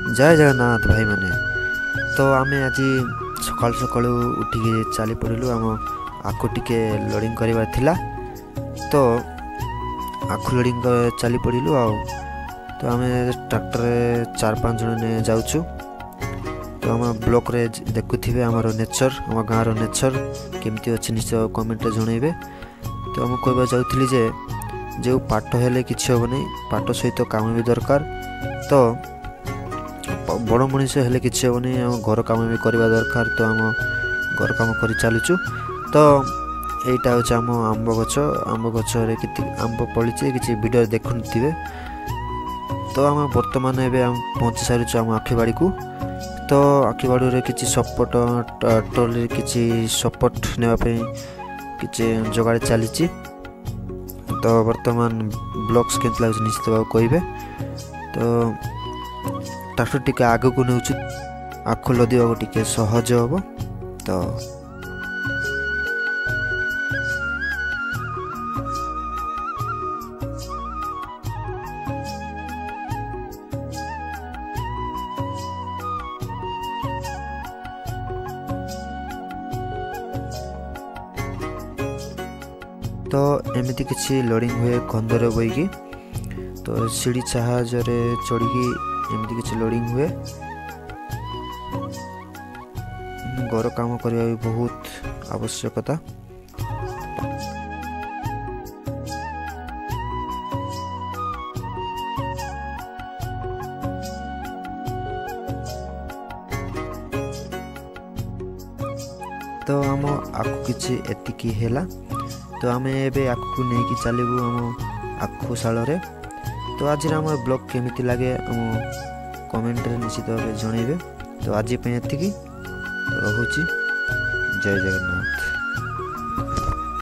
जय जगन्नाथ भाई मैंने तो आम आज सकाल सकाल उठिकी चली पड़ू आम आखु टिके लोडिंग करार थिला तो आखु लोडिंग चली पड़ू तो आम ट्रैक्टर 4-5 जन ने जाऊँ तो आम ब्लॉक रे देखुवे आम नेचर आम गाँव नेचर केमती अच्छे निश्चय कमेंट जनइबे। तो आम कहवा जाऊँगी जे जो पाठ हेले किसी हम नहीं पाठ सहित काम भी दरकार तो बड़ मनीष हेले किसी हम नहीं घर काम भी करवा दरकार तो आम घर काम कर चलुचु। तो यहीटा हूँ आम आंब गच आंब पड़ी किसी वीडियो देखुवे तो आम बर्तमान एवं पहुँची सारी आम आखिबाड़ी को। तो आखिबाड़ी किसी सपोर्ट टोल किसी सपोर्ट नापी किसी जोगाड़ चली तो बर्तमान ब्लॉक्स के लगे निश्चित भाव कहे तो ट्रैक्टर टिके आग को नौ आखु लदिवा टिके सहज हम। तो एमती किसी लोडिंग हुए कंदर बोईकी तो सीढ़ी जहाज चढ़ी एमती किसी लोडिंग हुए घर काम करने भी बहुत आवश्यकता। तो आम आखु किसी एतिकी हैला तो आम एबे आखु नहीं कि चलू आम आखु शाल। तो आज आम ब्लॉग केमिति लगे आम कमेंट निश्चित भाव जनइबे। तो आज एतिकी तो रहुची जय जगन्नाथ।